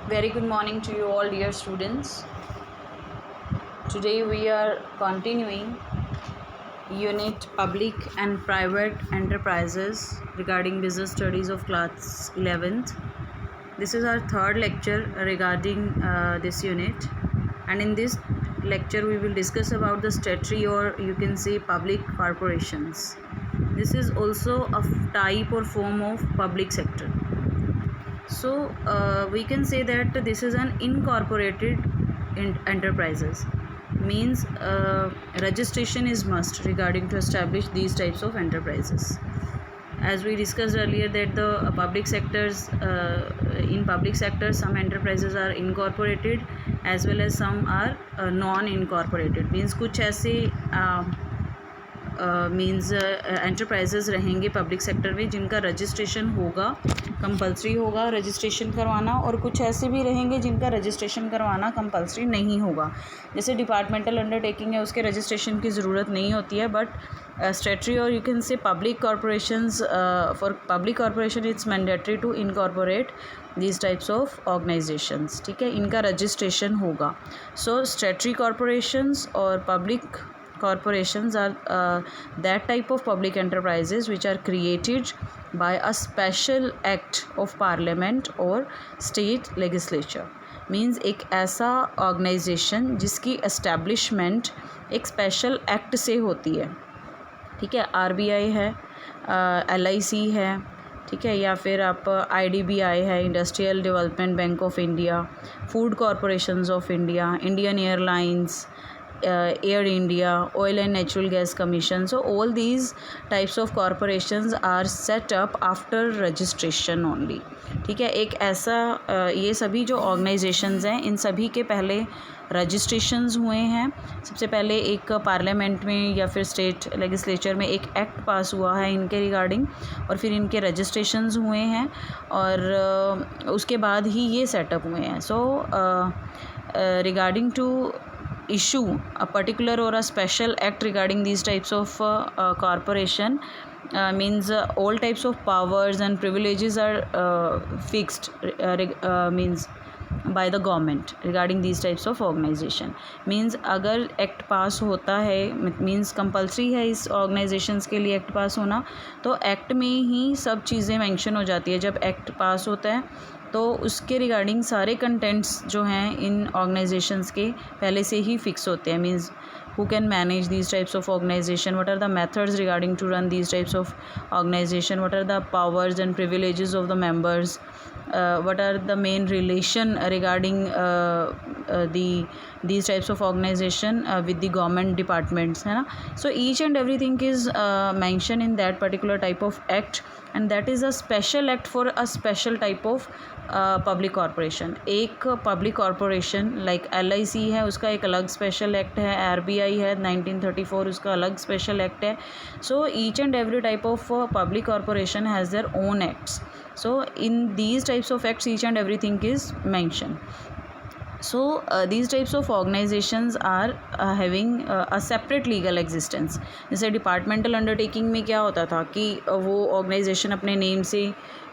Very good morning to you all, dear students. Today we are continuing unit Public and Private Enterprises regarding business studies of class 11th. This is our third lecture regarding this unit, and in this lecture we will discuss about the statutory, or you can say public corporations. This is also a type or form of public sector. So we can say that this is an incorporated enterprises, means registration is must regarding to establish these types of enterprises. As we discussed earlier that the public sectors, in public sector some enterprises are incorporated as well as some are non-incorporated, means कुछ ऐसे means enterprises रहेंगे public sector में जिनका registration होगा, compulsory होगा registration करवाना, और कुछ ऐसे भी रहेंगे जिनका रजिस्ट्रेशन करवाना कंपलसरी नहीं होगा. जैसे डिपार्टमेंटल अंडरटेकिंग है, उसके रजिस्ट्रेशन की ज़रूरत नहीं होती है, बट स्टेटरी और you can say public corporations, for public corporation it's mandatory to incorporate these types of organizations. ठीक है, इनका रजिस्ट्रेशन होगा. सो स्टेटरी कॉरपोरेशंस और public corporations are that type of public enterprises which are created by a special act of parliament or state legislature. means एक ऐसा organization जिसकी establishment एक special act से होती है. ठीक है, RBI है, LIC है, ठीक है, या फिर आप IDBI है, industrial development bank of India, food corporations of India, Indian airlines, Air India, Oil and Natural Gas Commission. So all these types of corporations are set up after registration only. ठीक है, एक ऐसा ये सभी जो organisations हैं इन सभी के पहले रजिस्ट्रेशंस हुए हैं. सबसे पहले एक पार्लियामेंट में या फिर स्टेट लेजिस्लेचर में एक एक्ट पास हुआ है इनके रिगार्डिंग, और फिर इनके रजिस्ट्रेशंस हुए हैं, और उसके बाद ही ये सेटअप हुए हैं. So regarding to issue a particular or a special act regarding these types of corporation, means all types of powers and privileges are fixed, means by the government regarding these types of organization. means अगर act पास होता है, means compulsory है इस organisations के लिए act पास होना, तो act में ही सब चीज़ें मेंशन हो जाती है. जब एक्ट पास होता है तो उसके रिगार्डिंग सारे कंटेंट्स जो हैं इन ऑर्गेनाइजेशंस के पहले से ही फिक्स होते हैं. Means who can manage these types of organization, what are the methods regarding to run these types of organization, what are the powers and privileges of the members, what are the main relation regarding these types of organization with the government departments, है ना. So each and everything is mentioned in that particular type of act, and that is a special act for a special type of public corporation. एक public corporation like LIC है, उसका एक अलग special act है. RBI है 1934, उसका अलग special act है. So each and every type of public corporation has their own acts. So in these types of acts each and everything is mention. So these types of organizations are having a separate legal existence. जैसे departmental undertaking में क्या होता था कि वो organisation अपने name से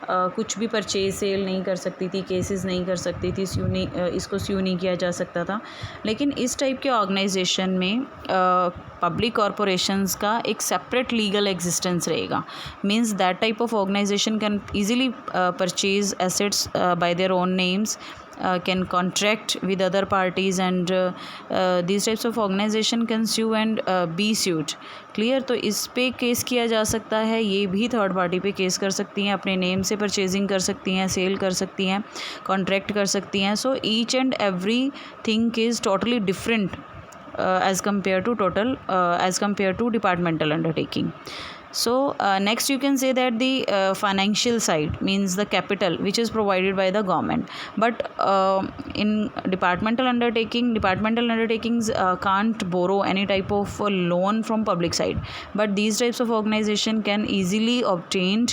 कुछ भी परचेज सेल नहीं कर सकती थी, केसेस नहीं कर सकती थी, इसको स्यू नहीं किया जा सकता था. लेकिन इस टाइप के ऑर्गेनाइजेशन में पब्लिक कॉरपोरेशंस का एक सेपरेट लीगल एग्जिस्टेंस रहेगा. Means that type of organisation can easily purchase assets by their own names, can contract with other parties, and these types of organization can sue and be sued. Clear. तो इस पे case किया जा सकता है, ये भी थर्ड पार्टी पे केस कर सकती हैं, अपने नेम से परचेजिंग कर सकती हैं, सेल कर सकती हैं, कॉन्ट्रैक्ट कर सकती हैं. So each and every thing is totally different as compared to departmental undertaking. So next you can say that the financial side means the capital which is provided by the government, but in departmental undertakings can't borrow any type of loan from public side, but these types of organization can easily obtain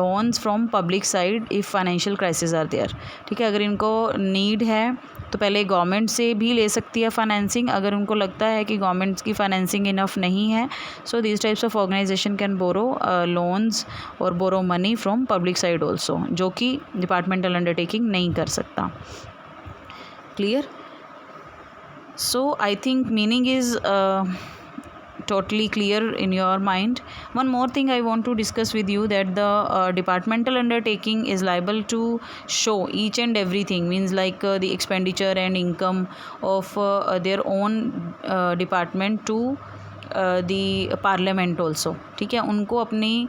loans from public side if financial crisis are there. ठीक है, अगर इनको need है तो पहले government से भी ले सकती है फाइनेंसिंग, अगर उनको लगता है कि गवर्नमेंट की फाइनेंसिंग इनफ नहीं है. So these types of organisation can borrow loans और borrow money from public side also, जो कि डिपार्टमेंटल अंडरटेकिंग नहीं कर सकता. Clear? So I think meaning is totally clear in your mind. One more thing I want to discuss with you, that the departmental undertaking is liable to show each and everything, means like the expenditure and income of their own department to the parliament also. ठीक है, उनको अपनी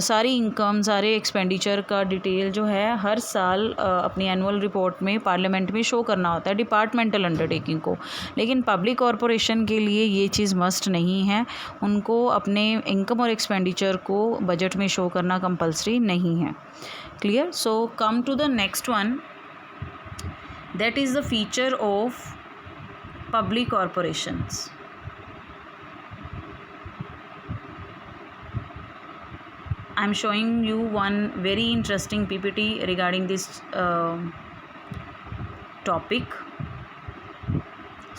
सारी income, सारे expenditure का detail जो है हर साल अपनी एनुअल रिपोर्ट में पार्लियामेंट में शो करना होता है डिपार्टमेंटल अंडरटेकिंग को. लेकिन पब्लिक कॉरपोरेशन के लिए ये चीज़ मस्ट नहीं है, उनको अपने इनकम और एक्सपेंडिचर को बजट में शो करना कंपल्सरी नहीं है. Clear? So come to the next one, that is the feature of public corporations. I'm showing you one very interesting PPT regarding this topic.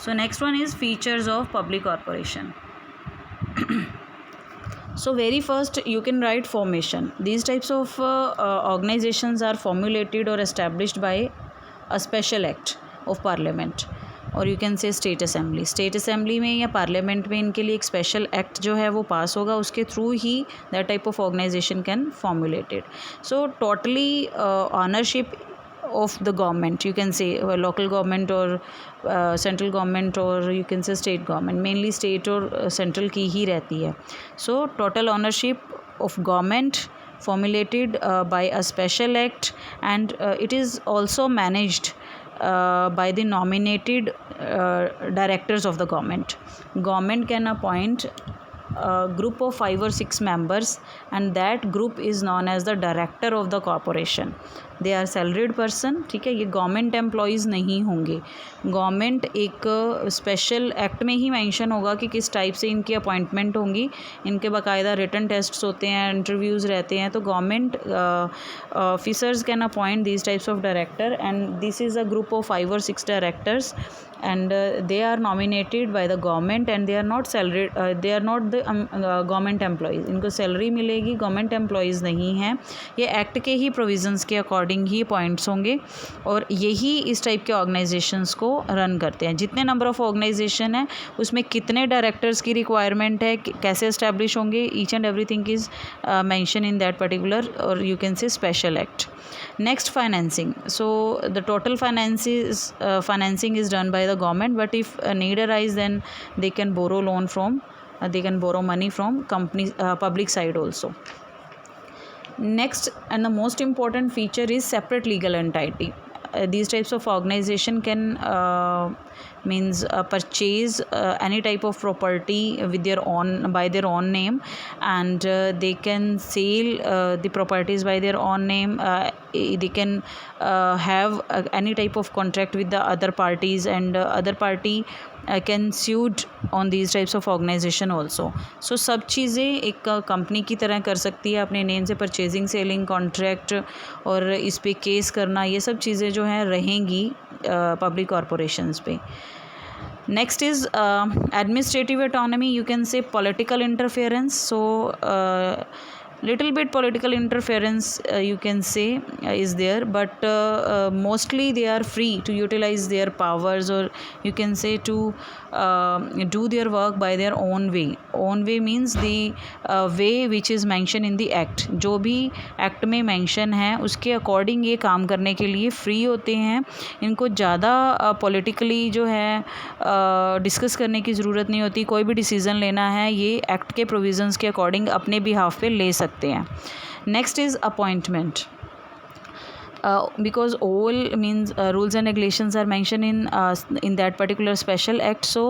So next one is features of public corporation. So very first you can write formation. These types of organizations are formulated or established by a special act of parliament, और you can say state assembly. State assembly में या parliament में इनके लिए एक special act जो है वो पास होगा, उसके थ्रू ही that type of organisation can formulated. So totally ownership of the government, you can say local government और सेंट्रल गवर्नमेंट, और you can say state government, mainly state और सेंट्रल की ही रहती है. So total ownership of government formulated by a special act, and it is also managed by the nominated directors of the government. Government can appoint a group of 5 or 6 members, and that group is known as the director of the corporation. They are salaried person. ठीक है, ये government employees नहीं होंगे. Government एक special act में ही mention होगा कि किस टाइप से इनकी अपॉइंटमेंट होंगी. इनके बाकायदा रिटन टेस्ट्स होते हैं, इंटरव्यूज़ रहते हैं. तो government officers can appoint these types of director, and this is a group of 5 or 6 directors, and they are nominated by the government, and they are not salaried, they are not the government employees. इनको salary मिलेगी, government employees नहीं हैं. ये act के ही provisions के according ही appoints होंगे, और यही इस टाइप के ऑर्गेनाइजेशंस को रन करते हैं. जितने नंबर ऑफ ऑर्गेनाइजेशन है उसमें कितने डायरेक्टर्स की रिक्वायरमेंट है, कैसे इस्टेब्लिश होंगे, each and everything is mention in that particular, और you can say special act. Next, financing. So the total financing is done by the government, but if a need arise, then they can borrow loan from they can borrow money from companies, public side also. Next, and the most important feature is separate legal entity. These types of organization can purchase any type of property with their own, by their own name, and they can sell the properties by their own name. They can have any type of contract with the other parties, and other party can sued on these types of organization also. So सब चीज़ें एक company की तरह कर सकती है, अपने name से परचेजिंग, सेलिंग, कॉन्ट्रैक्ट, और इस पे केस करना, ये सब चीज़ें जो हैं रहेंगी पब्लिक कॉरपोरेशंस पे. Next is administrative autonomy. You can say political interference. So little bit political interference you can say is there, but mostly they are free to utilize their powers, or you can say to do their work by their own way. Own way means the way which is mentioned in the act. जो भी act में mention है उसके according ये काम करने के लिए फ्री होते हैं. इनको ज़्यादा पॉलिटिकली जो है डिस्कस करने की ज़रूरत नहीं होती. कोई भी डिसीज़न लेना है ये एक्ट के प्रोविज़न्स के अकॉर्डिंग अपने बिहाफ पे ले सकते हैं. Next is appointment. Because all means rules and regulations are mentioned in that particular special act, so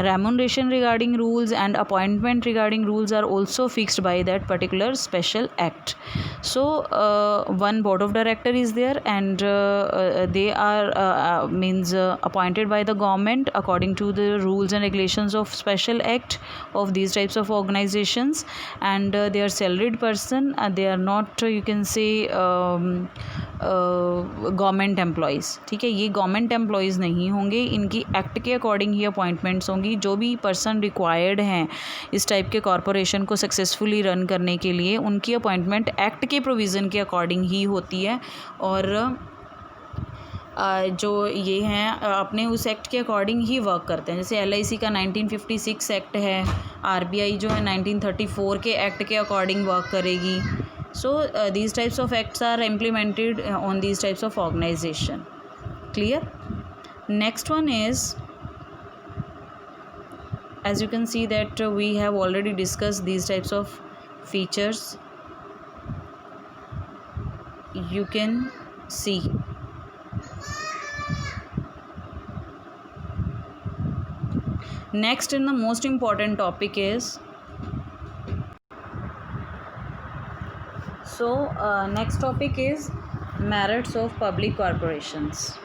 remuneration regarding rules and appointment regarding rules are also fixed by that particular special act. So one board of director is there, and they are appointed by the government according to the rules and regulations of special act of these types of organizations, and they are salaried person. They are not, you can say, government employees, ठीक है, ये government employees नहीं होंगे, इनकी act के according ही appointments होंगी। जो भी पर्सन रिक्वायर्ड हैं इस टाइप के कॉरपोरेशन को सक्सेसफुली रन करने के लिए, उनकी अपॉइंटमेंट एक्ट के प्रोविज़न के अकॉर्डिंग ही होती है। और जो ये हैं अपने उस एक्ट के अकॉर्डिंग ही वर्क करते हैं। जैसे LIC का 1956 एक्ट है, RBI जो है 1934 के एक्ट के अकॉर्डिंग वर्क करेगी। सो these types of acts are implemented on these types of organization. Clear? Next one is, as you can see that we have already discussed these types of features. You can see. Next and the most important topic is, next topic is merits of public corporations.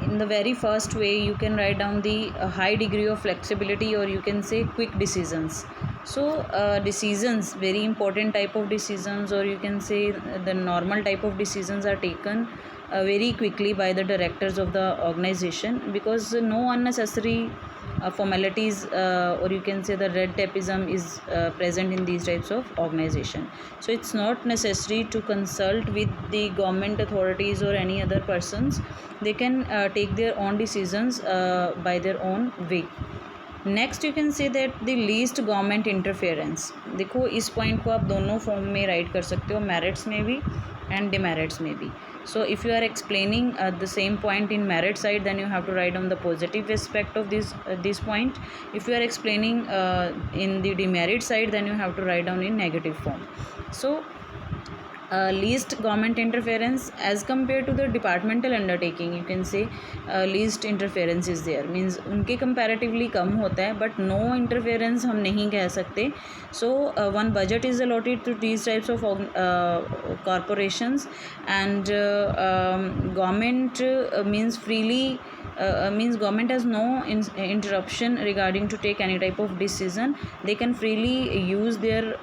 In the very first way you can write down the high degree of flexibility, or you can say quick decisions. So decisions, very important type of decisions, or you can say the normal type of decisions are taken very quickly by the directors of the organization, because no unnecessary formalities, or you can say the red tapeism is present in these types of organization. So it's not necessary to consult with the government authorities or any other persons. They can take their own decisions by their own way. Next you can say that the least government interference. देखो इस point को आप दोनों form में right कर सकते हो, merits में भी एंड डिमेरिट्स में भी। So if you are explaining the same point in merit side, then you have to write on the positive aspect of this point. If you are explaining in the demerit side, then you have to write down in negative form. So least government interference as compared to the departmental undertaking, you can say least interference is there, means उनके comparatively कम होता है, but no interference हम नहीं कह सकते. So one budget is allotted to these types of corporations, and government means freely means government has no interruption regarding to take any type of decision. They can freely use their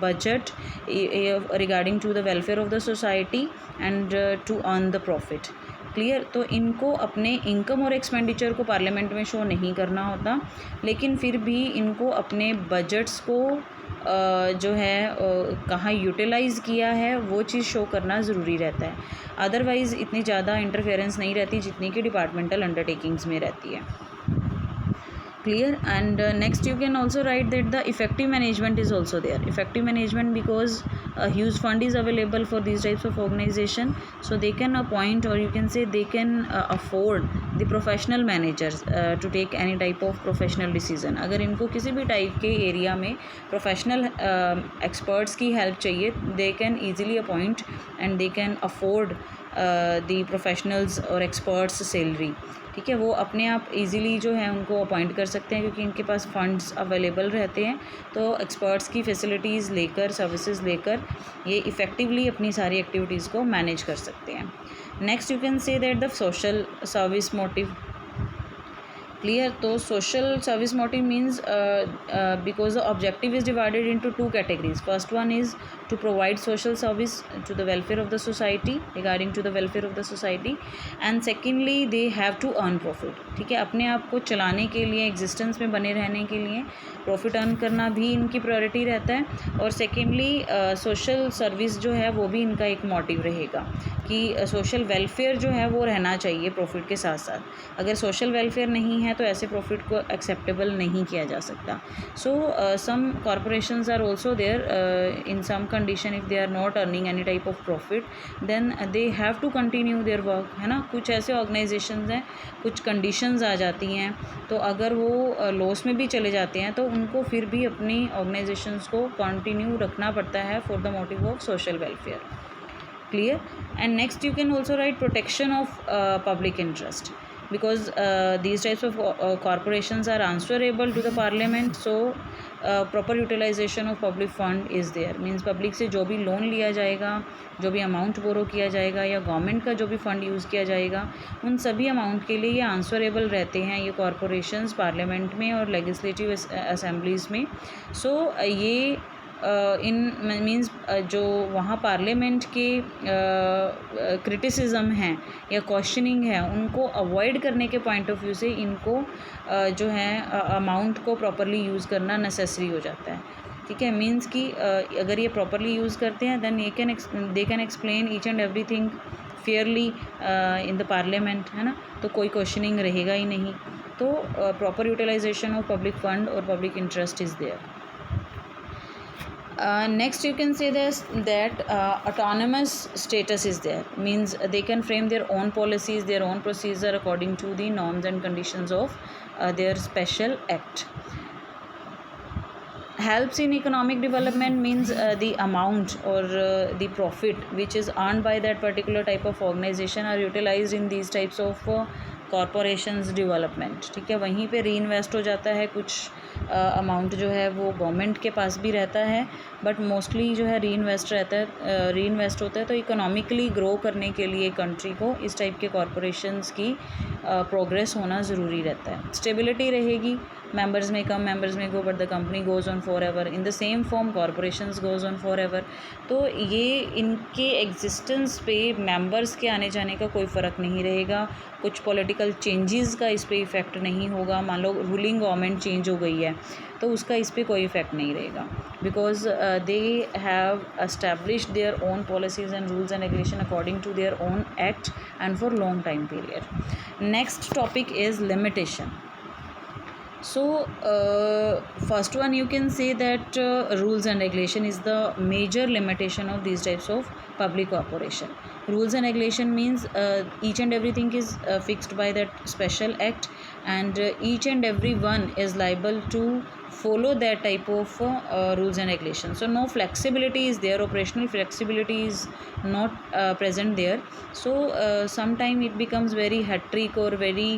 budget regarding to the welfare of the society and to earn the profit. Clear? तो इनको अपने income और expenditure को parliament में show नहीं करना होता, लेकिन फिर भी इनको अपने बजट्स को जो है कहाँ यूटिलाइज़ किया है वो चीज़ शो करना ज़रूरी रहता है. अदरवाइज़ इतनी ज़्यादा इंटरफेरेंस नहीं रहती जितनी कि डिपार्टमेंटल अंडरटेकिंग्स में रहती है. Clear? And next you can also write that the effective management is also there. Effective management, because a huge fund is available for these types of organization, so they can appoint, or you can say they can afford the professional managers to take any type of professional decision. अगर इनको किसी भी type के area में professional experts की help चाहिए, they can easily appoint and they can afford the professionals और experts salary. ठीक है, वो अपने आप इजीली जो है उनको अपॉइंट कर सकते हैं, क्योंकि इनके पास फंड्स अवेलेबल रहते हैं. तो एक्सपर्ट्स की फैसिलिटीज़ लेकर, सर्विसेज लेकर ये इफ़ेक्टिवली अपनी सारी एक्टिविटीज़ को मैनेज कर सकते हैं. Next you can say that the social service motive. Clear? तो social service motive means because the objective is divided into two categories. First one is to provide social service to the welfare of the society, regarding to the welfare of the society, and secondly they have to earn profit. ठीक है, अपने आप को चलाने के लिए, existence में बने रहने के लिए प्रॉफिट अर्न करना भी इनकी प्रायोरिटी रहता है. और सेकेंडली सोशल सर्विस जो है वो भी इनका एक मोटिव रहेगा कि सोशल वेलफेयर जो है वो रहना चाहिए प्रॉफिट के साथ साथ. अगर सोशल वेलफेयर नहीं है तो ऐसे प्रॉफिट को एक्सेप्टेबल नहीं किया जा सकता. So some corporations are also there in some condition. if they are not earning any type of profit, then they have to continue their work, है ना. कुछ ऐसे ऑर्गेनाइजेशंस हैं, कुछ कंडीशंस आ जाती हैं, तो अगर वो लॉस में भी चले जाते हैं तो उनको फिर भी अपनी ऑर्गेनाइजेशंस को कंटिन्यू रखना पड़ता है for the motive of social welfare. Clear? And next you can also right protection of public interest, because these types of corporations are answerable to the parliament. So proper utilization of public fund is there, means public से जो भी loan लिया जाएगा, जो भी amount borrow किया जाएगा, या गवर्नमेंट का जो भी फंड यूज़ किया जाएगा, उन सभी अमाउंट के लिए ये आंसरेबल रहते हैं ये कॉरपोरेशंस पार्लियामेंट में और लेजिस्लेटिव असेंबलीज़ में. सो ये इन मीन्स जो वहाँ पार्लियामेंट के क्रिटिसिज्म हैं या क्वेश्चनिंग है उनको अवॉइड करने के पॉइंट ऑफ व्यू से इनको जो है अमाउंट को प्रॉपरली यूज़ करना नेसेसरी हो जाता है। ठीक है, मीन्स कि अगर ये प्रॉपरली यूज़ करते हैं then they can explain each and everything fairly in the parliament, है ना, तो कोई क्वेश्चनिंग रहेगा ही नहीं। तो proper utilisation of public fund और public interest is there. Next you can say this that autonomous status is there, means they can frame their own policies, their own procedure according to the norms and conditions of their special act. Helps in economic development means the amount or the profit which is earned by that particular type of organization are utilized in these types of corporations development। ठीक है, वहीं पे री invest हो जाता है, कुछ amount जो है वो गवर्नमेंट के पास भी रहता है, बट मोस्टली जो है री इन्वेस्ट होता है। तो इकोनॉमिकली ग्रो करने के लिए कंट्री को इस टाइप के कॉरपोरेशंस की प्रोग्रेस होना ज़रूरी रहता है। स्टेबिलिटी रहेगी, मेंबर्स में कम, मेंबर्स में go, but the company goes on for ever. In the same form corporations goes on for ever. तो ये इनके एग्जिस्टेंस पे मेंबर्स के आने जाने का कोई फ़र्क नहीं रहेगा, कुछ पॉलिटिकल चेंजेस का इस पर इफ़ेक्ट नहीं होगा। मान लो रूलिंग गवर्नमेंट चेंज हो गई है तो उसका इस पर कोई इफ़ेक्ट नहीं रहेगा, because they have established their own policies and rules and regulation according to their own act and for long time period. Next topic is limitation. So first one you can say that rules and regulation is the major limitation of these types of public corporation. Rules and regulation means each and everything is fixed by that special act, and each and every one is liable to follow that type of rules and regulations. So no flexibility is there, operational flexibility is not present there. So sometime it becomes very hectic or very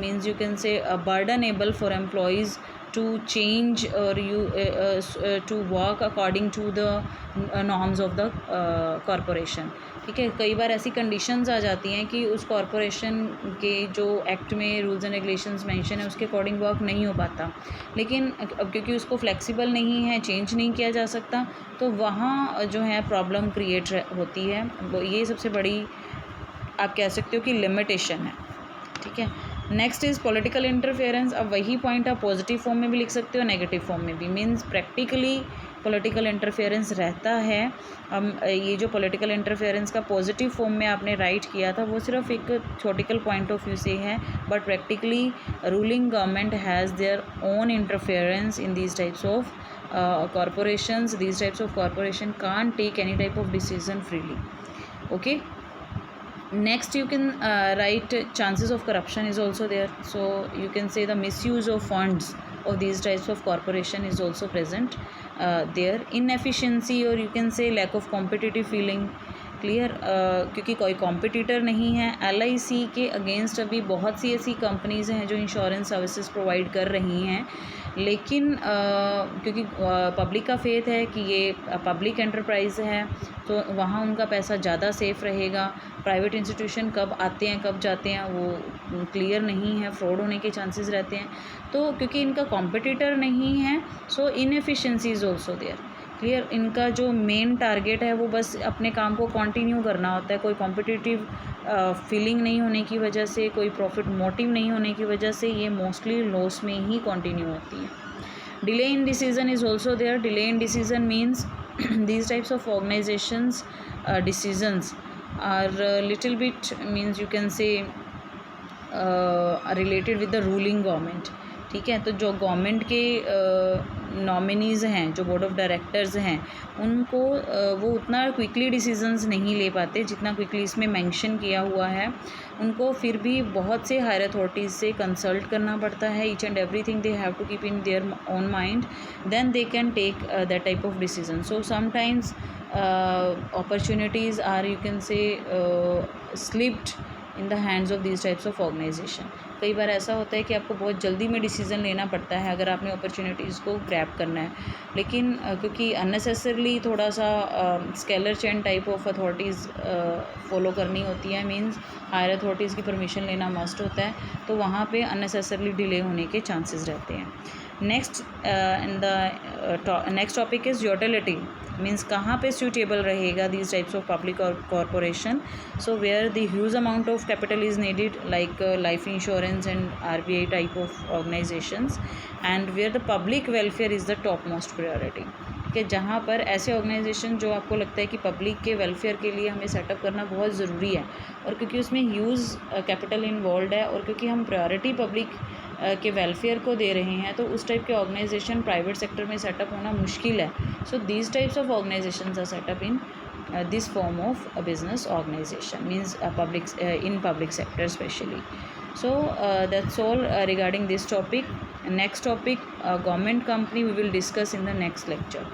means you can say burdenable for employees to change or to work according to the norms of the corporation। ठीक है, कई बार ऐसी conditions आ जाती हैं कि उस corporation के जो एक्ट में रूल्स एंड रेगुलेशंस मेंशन है उसके अकॉर्डिंग वर्क नहीं हो पाता, लेकिन अब क्योंकि उसको फ्लेक्सिबल नहीं है, चेंज नहीं किया जा सकता, तो वहाँ जो है प्रॉब्लम क्रिएट होती है। ये सबसे बड़ी आप कह सकते हो कि लिमिटेशन है। ठीक है, नेक्स्ट इज़ पॉलिटिकल इंटरफेरेंस। अब वही पॉइंट आप पॉजिटिव फॉर्म में भी लिख सकते हो, नेगेटिव फॉर्म में भी। मीन्स प्रैक्टिकली पॉलिटिकल इंटरफेरेंस रहता है। ये जो पॉलिटिकल इंटरफेरेंस का पॉजिटिव फॉर्म में आपने राइट किया था वो सिर्फ एक थ्योरेटिकल पॉइंट ऑफ व्यू से है, but practically ruling government has their own interference in these types of corporations. These types of corporation can't take any type of decision freely. Okay, next you can write chances of corruption is also there. So you can say the misuse of funds of these types of corporation is also present there. Inefficiency or you can say lack of competitive feeling. Clear, क्योंकि कोई competitor नहीं है। LIC के against अभी बहुत सी ऐसी companies हैं जो इंश्योरेंस सर्विसेज प्रोवाइड कर रही हैं, लेकिन क्योंकि पब्लिक का फेथ है कि ये पब्लिक एंटरप्राइज है तो वहाँ उनका पैसा ज़्यादा सेफ़ रहेगा। प्राइवेट इंस्टीट्यूशन कब आते हैं कब जाते हैं वो क्लियर नहीं है, फ्रॉड होने के चांसेस रहते हैं। तो क्योंकि इनका कॉम्पिटिटर नहीं है, so inefficiency is also there. Clear, इनका जो मेन टारगेट है वो बस अपने काम को कंटिन्यू करना होता है। कोई कॉम्पिटिटिव फीलिंग नहीं होने की वजह से, कोई प्रॉफिट मोटिव नहीं होने की वजह से ये मोस्टली लॉस में ही कंटिन्यू होती है। Delay in decision is also there. Delay in decision means these types of organizations decisions are little bit means you can say related with the ruling government। ठीक है, तो जो गवर्नमेंट के nominees हैं, जो बोर्ड ऑफ डायरेक्टर्स हैं, उनको वो उतना क्विकली डिसीजंस नहीं ले पाते जितना क्विकली इसमें मेंशन किया हुआ है। उनको फिर भी बहुत से हायर अथॉरिटीज़ से कंसल्ट करना पड़ता है। Each and everything they have to keep in their own mind, then they can take that type of decision. So sometimes opportunities are you can say slipped in the hands of these types of organization। कई बार ऐसा होता है कि आपको बहुत जल्दी में decision लेना पड़ता है अगर आपने अपॉर्चुनिटीज़ को ग्रैब करना है, लेकिन क्योंकि अननेसेसरली थोड़ा सा scalar chain type of authorities follow करनी होती है, मींस हायर अथॉरिटीज़ की परमिशन लेना मस्ट होता है, तो वहाँ पे अननेसेसरली डिले होने के चांसेस रहते हैं। Next in the next topic is utility, means कहाँ पे suitable रहेगा these types of public or corporation. So where the huge amount of capital is needed, like life insurance and RBI type of organizations, and where the public welfare is the topmost priority. कि जहाँ पर ऐसे organisation जो आपको लगता है कि public के वेलफेयर के लिए हमें सेटअप करना बहुत ज़रूरी है, और क्योंकि उसमें ह्यूज कैपिटल इन्वॉल्व है, और क्योंकि हम प्रायोरिटी पब्लिक के वेलफेयर को दे रहे हैं, तो उस टाइप के ऑर्गेनाइजेशन प्राइवेट सेक्टर में सेटअप होना मुश्किल है. So these types of organizations are setup in this form of a business organization, means in public sector especially. So that's all regarding this topic. Next topic, government company, we will discuss in the next lecture.